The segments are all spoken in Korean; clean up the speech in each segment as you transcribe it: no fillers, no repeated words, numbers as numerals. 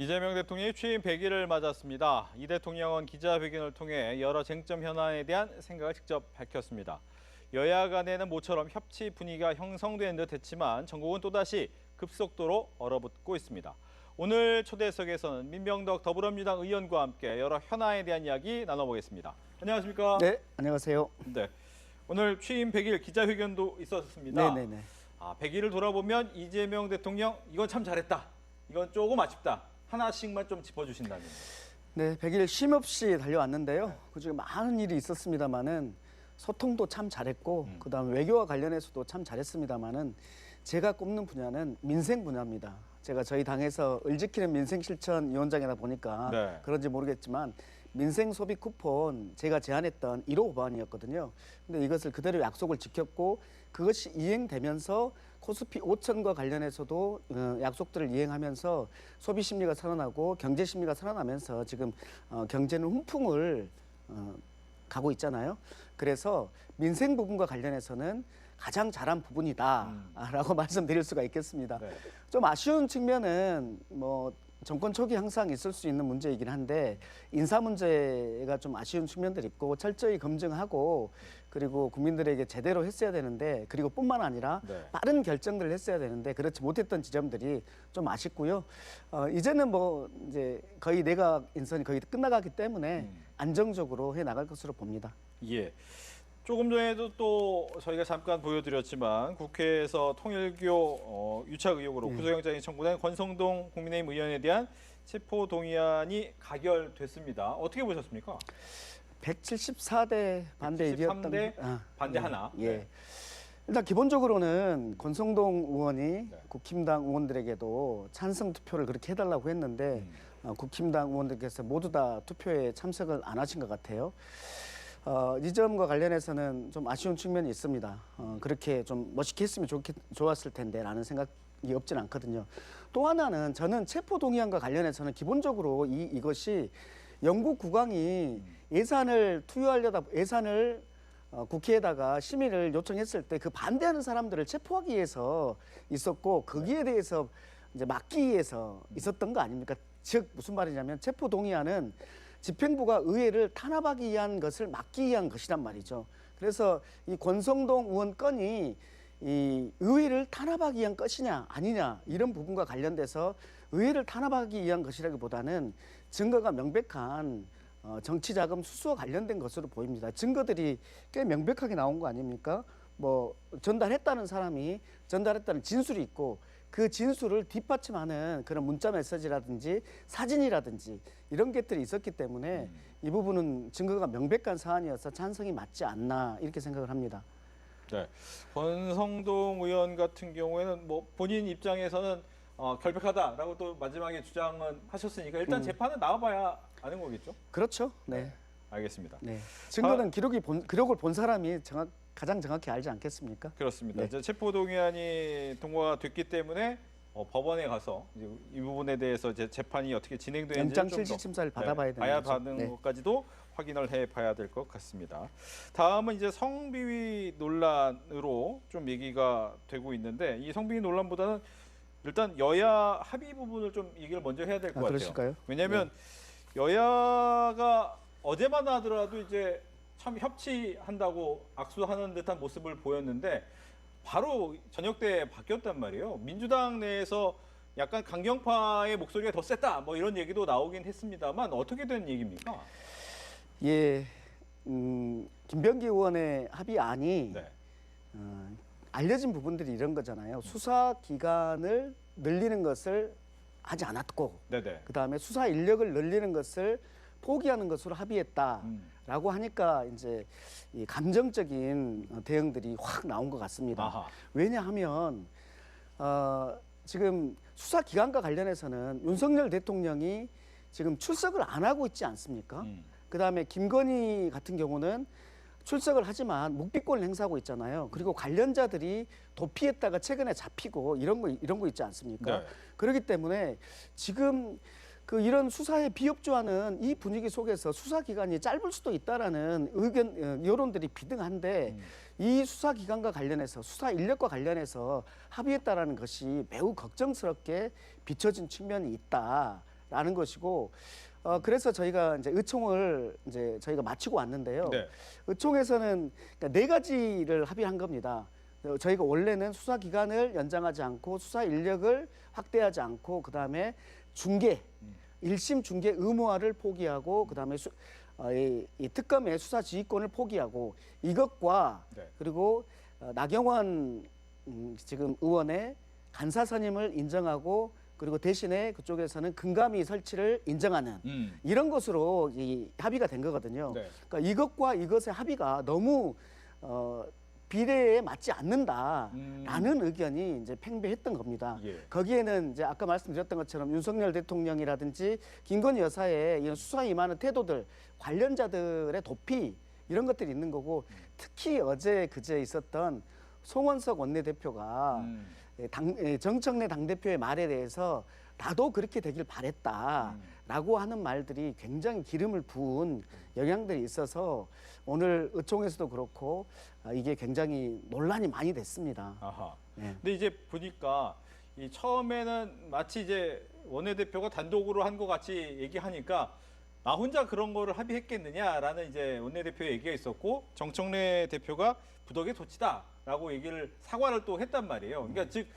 이재명 대통령이 취임 100일을 맞았습니다. 이 대통령은 기자회견을 통해 여러 쟁점 현안에 대한 생각을 직접 밝혔습니다. 여야 간에는 모처럼 협치 분위기가 형성된 듯 했지만 전국은 또다시 급속도로 얼어붙고 있습니다. 오늘 초대석에서는 민병덕 더불어민주당 의원과 함께 여러 현안에 대한 이야기 나눠보겠습니다. 안녕하십니까? 네, 안녕하세요. 네, 오늘 취임 100일 기자회견도 있었습니다. 네네네. 100일을 돌아보면 이재명 대통령 이건 참 잘했다. 이건 조금 아쉽다. 하나씩만 좀 짚어주신다면. 네, 100일 쉼없이 달려왔는데요. 그중에 많은 일이 있었습니다만은 소통도 참 잘했고 그다음에 외교와 관련해서도 참 잘했습니다만은 제가 꼽는 분야는 민생 분야입니다. 제가 저희 당에서 을 지키는 민생실천위원장이다 보니까 네. 그런지 모르겠지만 민생 소비 쿠폰 제가 제안했던 1호 법안이었거든요. 근데 이것을 그대로 약속을 지켰고 그것이 이행되면서 코스피 5천과 관련해서도 약속들을 이행하면서 소비 심리가 살아나고 경제 심리가 살아나면서 지금 경제는 훈풍을 가고 있잖아요. 그래서 민생 부분과 관련해서는 가장 잘한 부분이다라고 말씀드릴 수가 있겠습니다. 네. 좀 아쉬운 측면은 뭐 정권 초기 항상 있을 수 있는 문제이긴 한데 인사 문제가 좀 아쉬운 측면들이 있고 철저히 검증하고 그리고 국민들에게 제대로 했어야 되는데 그리고 뿐만 아니라 네. 빠른 결정들을 했어야 되는데 그렇지 못했던 지점들이 좀 아쉽고요. 이제는 뭐 이제 거의 내각 인선이 거의 끝나가기 때문에 안정적으로 해 나갈 것으로 봅니다. 예. 조금 전에도 또 저희가 잠깐 보여드렸지만 국회에서 통일교 유착 의혹으로 구속영장이 청구된 권성동 국민의힘 의원에 대한 체포동의안이 가결됐습니다. 어떻게 보셨습니까? 174대 반대 1이었던 173대 반대 하나. 예. 네. 일단 기본적으로는 권성동 의원이 국힘당 의원들에게도 찬성 투표를 그렇게 해달라고 했는데 국힘당 의원들께서 모두 다 투표에 참석을 안 하신 것 같아요. 이 점과 관련해서는 좀 아쉬운 측면이 있습니다. 그렇게 좀 멋있게 했으면 좋았을 텐데라는 생각이 없진 않거든요. 또 하나는 저는 체포동의안과 관련해서는 기본적으로 이것이 영국 국왕이 예산을 투여하려다 예산을 국회에다가 심의를 요청했을 때 그 반대하는 사람들을 체포하기 위해서 있었고 거기에 대해서 이제 막기 위해서 있었던 거 아닙니까? 즉 무슨 말이냐면 체포동의안은 집행부가 의회를 탄압하기 위한 것을 막기 위한 것이란 말이죠. 그래서 이 권성동 의원 건이 이 의회를 탄압하기 위한 것이냐 아니냐 이런 부분과 관련돼서 의회를 탄압하기 위한 것이라기보다는 증거가 명백한 정치자금 수수와 관련된 것으로 보입니다. 증거들이 꽤 명백하게 나온 거 아닙니까? 뭐 전달했다는 사람이 전달했다는 진술이 있고 그 진술을 뒷받침하는 그런 문자 메시지라든지 사진이라든지 이런 것들이 있었기 때문에 이 부분은 증거가 명백한 사안이어서 찬성이 맞지 않나 이렇게 생각을 합니다. 네. 권성동 의원 같은 경우에는 뭐 본인 입장에서는 결백하다라고 또 마지막에 주장은 하셨으니까 일단 재판은 나와봐야 아는 거겠죠? 그렇죠. 네. 알겠습니다. 네. 증거는 기록을 본 사람이 가장 정확히 알지 않겠습니까? 그렇습니다. 네. 이제 체포동의안이 통과가 됐기 때문에 법원에 가서 이제 이 부분에 대해서 이제 재판이 어떻게 진행되는지 영장 실질 심사를 받아봐야 되는 거죠. 받는 것까지도 확인을 해봐야 될 것 같습니다. 다음은 이제 성비위 논란으로 좀 얘기가 되고 있는데 이 성비위 논란보다는 일단 여야 합의 부분을 좀 얘기를 먼저 해야 될 것 같아요. 그러실까요? 왜냐하면 여야가 어제만 하더라도 이제 참 협치한다고 악수하는 듯한 모습을 보였는데 바로 저녁 때 바뀌었단 말이에요. 민주당 내에서 약간 강경파의 목소리가 더 셌다 뭐 이런 얘기도 나오긴 했습니다만 어떻게 된 얘기입니까? 예, 김병기 의원의 합의안이 네. 알려진 부분들이 이런 거잖아요. 수사 기간을 늘리는 것을 하지 않았고 네네. 그다음에 수사 인력을 늘리는 것을 포기하는 것으로 합의했다라고 하니까 이제 이 감정적인 대응들이 확 나온 것 같습니다. 아하. 왜냐하면 지금 수사 기간과 관련해서는 윤석열 대통령이 지금 출석을 안 하고 있지 않습니까? 그다음에 김건희 같은 경우는 출석을 하지만 묵비권을 행사하고 있잖아요. 그리고 관련자들이 도피했다가 최근에 잡히고 이런 거 있지 않습니까? 네. 그렇기 때문에 지금 이런 수사에 비협조하는 이 분위기 속에서 수사 기간이 짧을 수도 있다라는 의견 여론들이 비등한데 이 수사 기간과 관련해서 수사 인력과 관련해서 합의했다라는 것이 매우 걱정스럽게 비춰진 측면이 있다. 라는 것이고 그래서 저희가 이제 의총을 이제 저희가 마치고 왔는데요. 네. 의총에서는 그러니까 4가지를 합의한 겁니다. 저희가 원래는 수사 기간을 연장하지 않고 수사 인력을 확대하지 않고 그다음에 중계 1심 중계 의무화를 포기하고 그다음에 이 특검의 수사 지휘권을 포기하고 이것과 네. 그리고 나경원 지금 의원의 간사 선임을 인정하고 그리고 대신에 그쪽에서는 금감위 설치를 인정하는 이런 것으로 이 합의가 된 거거든요. 네. 그러니까 이것과 이것의 합의가 너무 비례에 맞지 않는다라는 의견이 이제 팽배했던 겁니다. 예. 거기에는 이제 아까 말씀드렸던 것처럼 윤석열 대통령이라든지 김건희 여사의 이런 수사에 임하는 태도들, 관련자들의 도피 이런 것들이 있는 거고 특히 어제 그제 있었던 송원석 원내대표가 정청래 당대표의 말에 대해서 나도 그렇게 되길 바랬다라고 하는 말들이 굉장히 기름을 부은 영향들이 있어서 오늘 의총에서도 그렇고 이게 굉장히 논란이 많이 됐습니다. 아하. 예. 근데 이제 보니까 이 처음에는 마치 이제 원내대표가 단독으로 한 것 같이 얘기하니까 나 혼자 그런 거를 합의했겠느냐라는 이제 원내대표의 얘기가 있었고 정청래 대표가 부덕의 도치다라고 얘기를 사과를 또 했단 말이에요. 그러니까 즉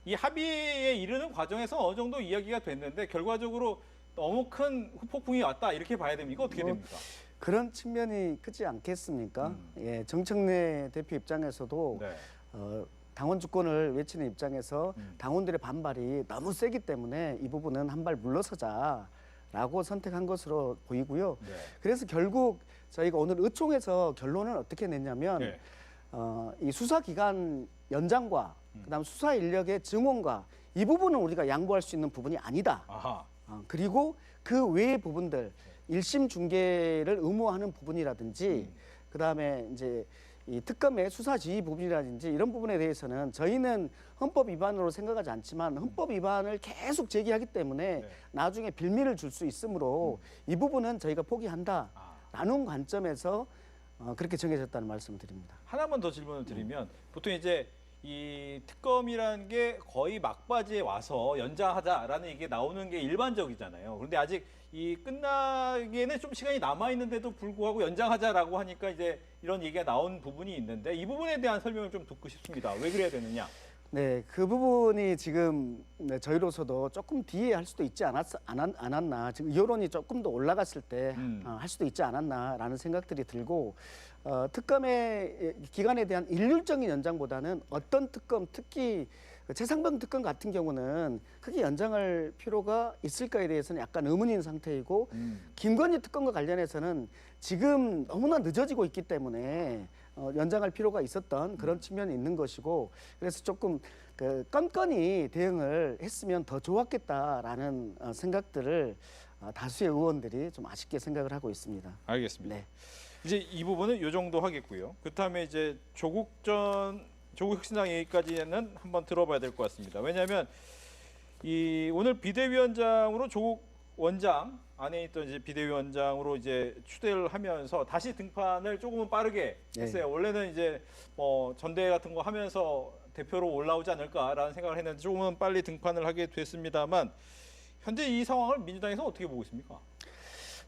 이 합의에 이르는 과정에서 어느 정도 이야기가 됐는데 결과적으로 너무 큰 후폭풍이 왔다 이렇게 봐야 됩니까? 어떻게 됩니까? 그런 측면이 크지 않겠습니까? 예, 정청래 대표 입장에서도 네. 당원 주권을 외치는 입장에서 당원들의 반발이 너무 세기 때문에 이 부분은 한 발 물러서자라고 선택한 것으로 보이고요. 네. 그래서 결국 저희가 오늘 의총에서 결론을 어떻게 냈냐면 네. 이 수사 기간 연장과 그다음 수사 인력의 증원과 이 부분은 우리가 양보할 수 있는 부분이 아니다. 아하. 그리고 그 외의 부분들 1심 중계를 의무화하는 부분이라든지 그다음에 이제 이 특검의 수사 지휘 부분이라든지 이런 부분에 대해서는 저희는 헌법 위반으로 생각하지 않지만 헌법 위반을 계속 제기하기 때문에 네. 나중에 빌미를 줄 수 있으므로 이 부분은 저희가 포기한다라는 관점에서 그렇게 정해졌다는 말씀을 드립니다. 하나만 더 질문을 드리면 보통 이제 이 특검이라는 게 거의 막바지에 와서 연장하자라는 얘기 나오는 게 일반적이잖아요. 그런데 아직 이 끝나기에는 좀 시간이 남아 있는데도 불구하고 연장하자라고 하니까 이제 이런 얘기가 나온 부분이 있는데 이 부분에 대한 설명을 좀 듣고 싶습니다. 왜 그래야 되느냐? 네, 그 부분이 지금 저희로서도 조금 뒤에 할 수도 있지 않았나. 지금 여론이 조금 더 올라갔을 때 할 수도 있지 않았나라는 생각들이 들고 특검의 기간에 대한 일률적인 연장보다는 어떤 특검, 특히 최상병 특검 같은 경우는 크게 연장할 필요가 있을까에 대해서는 약간 의문인 상태이고 김건희 특검과 관련해서는 지금 너무나 늦어지고 있기 때문에 연장할 필요가 있었던 그런 측면이 있는 것이고 그래서 조금 껌껌이 대응을 했으면 더 좋았겠다라는 생각들을 다수의 의원들이 좀 아쉽게 생각을 하고 있습니다. 알겠습니다. 네. 이제 이 부분은 요 정도 하겠고요. 그다음에 이제 조국 혁신당 얘기까지는 한번 들어봐야 될 것 같습니다. 왜냐하면 이 오늘 비대위원장으로 조국 원장 안에 있던 이제 비대위원장으로 이제 추대를 하면서 다시 등판을 조금은 빠르게 했어요. 원래는 이제 뭐 전대회 같은 거 하면서 대표로 올라오지 않을까라는 생각을 했는데 조금은 빨리 등판을 하게 됐습니다만 현재 이 상황을 민주당에서 어떻게 보고 있습니까?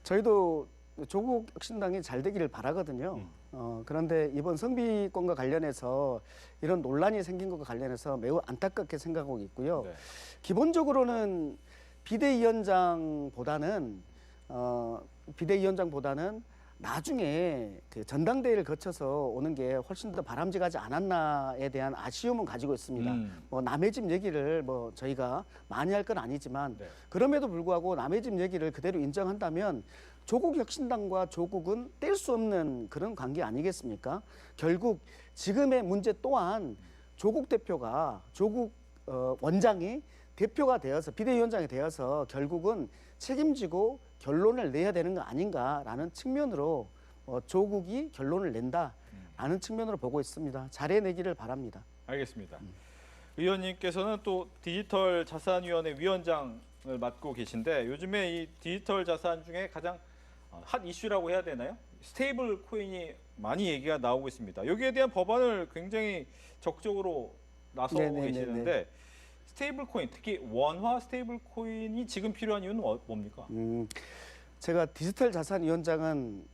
저희도 조국 혁신당이 잘 되기를 바라거든요. 그런데 이번 성비권과 관련해서 이런 논란이 생긴 것과 관련해서 매우 안타깝게 생각하고 있고요. 네. 기본적으로는 비대위원장보다는 나중에 그 전당대회를 거쳐서 오는 게 훨씬 더 바람직하지 않았나에 대한 아쉬움은 가지고 있습니다. 뭐 남의 집 얘기를 뭐 저희가 많이 할 건 아니지만 네. 그럼에도 불구하고 남의 집 얘기를 그대로 인정한다면 조국 혁신당과 조국은 뗄 수 없는 그런 관계 아니겠습니까? 결국 지금의 문제 또한 조국 대표가 조국 원장이 대표가 되어서 비대위원장이 되어서 결국은 책임지고 결론을 내야 되는 거 아닌가라는 측면으로 조국이 결론을 낸다라는 측면으로 보고 있습니다. 잘해내기를 바랍니다. 알겠습니다. 의원님께서는 또 디지털 자산위원회 위원장을 맡고 계신데 요즘에 이 디지털 자산 중에 가장 핫 이슈라고 해야 되나요? 스테이블 코인이 많이 얘기가 나오고 있습니다. 여기에 대한 법안을 굉장히 적극적으로 나서고 네네네네. 계시는데 스테이블 코인, 특히 원화 스테이블 코인이 지금 필요한 이유는 뭡니까? 제가 디지털 자산위원장은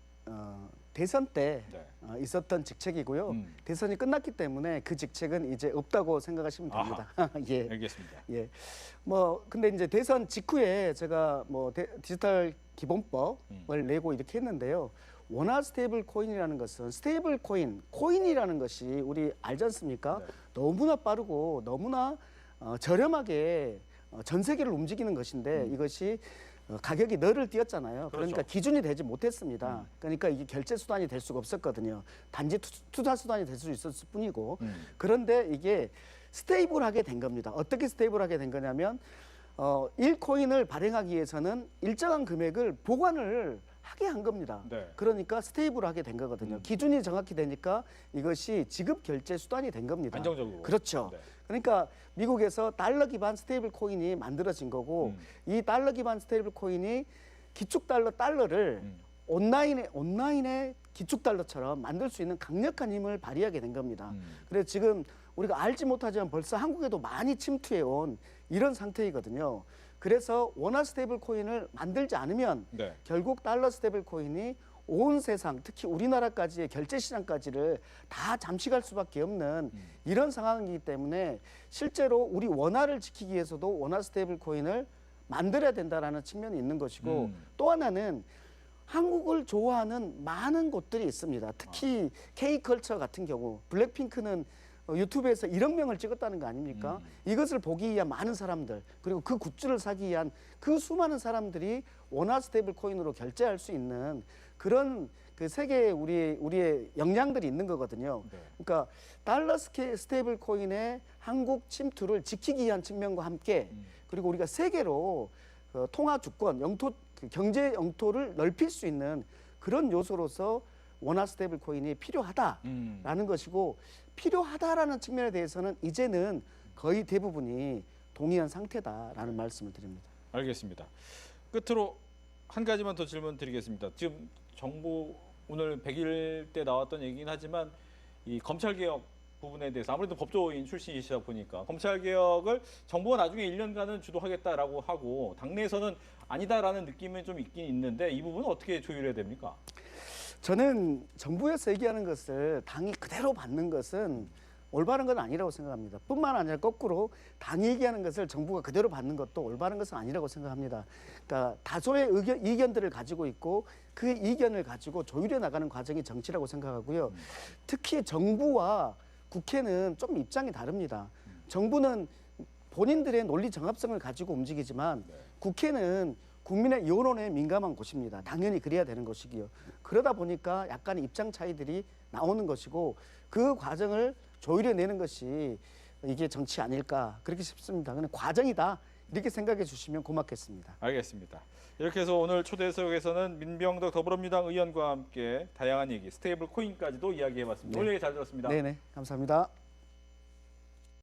대선 때 네. 있었던 직책이고요. 대선이 끝났기 때문에 그 직책은 이제 없다고 생각하시면 됩니다. 예. 알겠습니다. 예. 뭐 근데 이제 대선 직후에 제가 뭐 디지털 기본법을 내고 이렇게 했는데요. 원화 스테이블 코인이라는 것은 스테이블 코인이라는 것이 우리 알지 않습니까? 네. 너무나 빠르고 너무나 저렴하게 전 세계를 움직이는 것인데 이것이 가격이 너를 띄었잖아요. 그러니까 그렇죠. 기준이 되지 못했습니다. 그러니까 이게 결제 수단이 될 수가 없었거든요. 단지 투자 수단이 될 수 있었을 뿐이고. 그런데 이게 스테이블하게 된 겁니다. 어떻게 스테이블하게 된 거냐면 1코인을 발행하기 위해서는 일정한 금액을 보관을 하게 한 겁니다. 네. 그러니까 스테이블하게 된 거거든요. 기준이 정확히 되니까 이것이 지급 결제 수단이 된 겁니다. 안정적으로. 그렇죠. 네. 그러니까 미국에서 달러 기반 스테이블 코인이 만들어진 거고 이 달러 기반 스테이블 코인이 기축 달러를 온라인의 기축 달러처럼 만들 수 있는 강력한 힘을 발휘하게 된 겁니다. 그래서 지금 우리가 알지 못하지만 벌써 한국에도 많이 침투해 온 이런 상태이거든요. 그래서 원화 스테이블 코인을 만들지 않으면 네. 결국 달러 스테이블 코인이 온 세상, 특히 우리나라까지의 결제 시장까지를 다 잠식할 수밖에 없는 이런 상황이기 때문에 실제로 우리 원화를 지키기 위해서도 원화 스테이블 코인을 만들어야 된다라는 측면이 있는 것이고 또 하나는 한국을 좋아하는 많은 곳들이 있습니다. 특히 K컬처 같은 경우 블랙핑크는 유튜브에서 1억 명을 찍었다는 거 아닙니까? 이것을 보기 위한 많은 사람들 그리고 그 굿즈를 사기 위한 그 수많은 사람들이 원화 스테이블 코인으로 결제할 수 있는 그런 그 세계에 우리의 역량들이 있는 거거든요. 네. 그러니까 달러 스테이블 코인의 한국 침투를 지키기 위한 측면과 함께 그리고 우리가 세계로 통화 주권, 영토 경제 영토를 넓힐 수 있는 그런 요소로서 원화 스테이블 코인이 필요하다라는 것이고 필요하다라는 측면에 대해서는 이제는 거의 대부분이 동의한 상태다라는 말씀을 드립니다. 알겠습니다. 끝으로 한 가지만 더 질문 드리겠습니다. 지금 정부 오늘 100일 때 나왔던 얘기긴 하지만 이 검찰개혁 부분에 대해서 아무래도 법조인 출신이시다 보니까 검찰개혁을 정부가 나중에 1년간은 주도하겠다라고 하고 당내에서는 아니다라는 느낌이 좀 있긴 있는데 이 부분은 어떻게 조율해야 됩니까? 저는 정부에서 얘기하는 것을 당이 그대로 받는 것은 올바른 건 아니라고 생각합니다. 뿐만 아니라 거꾸로 당이 얘기하는 것을 정부가 그대로 받는 것도 올바른 것은 아니라고 생각합니다. 그러니까 다소의 이견들을 가지고 있고 그 이견을 가지고 조율해 나가는 과정이 정치라고 생각하고요. 특히 정부와 국회는 좀 입장이 다릅니다. 정부는 본인들의 논리 정합성을 가지고 움직이지만 국회는 국민의 여론에 민감한 곳입니다. 당연히 그래야 되는 것이고요. 그러다 보니까 약간의 입장 차이들이 나오는 것이고 그 과정을 조율해내는 것이 이게 정치 아닐까 그렇게 싶습니다. 그냥 과정이다 이렇게 생각해 주시면 고맙겠습니다. 알겠습니다. 이렇게 해서 오늘 초대석에서는 민병덕 더불어민주당 의원과 함께 다양한 얘기, 스테이블 코인까지도 이야기해봤습니다. 네. 오늘 얘기 잘 들었습니다. 네네, 감사합니다.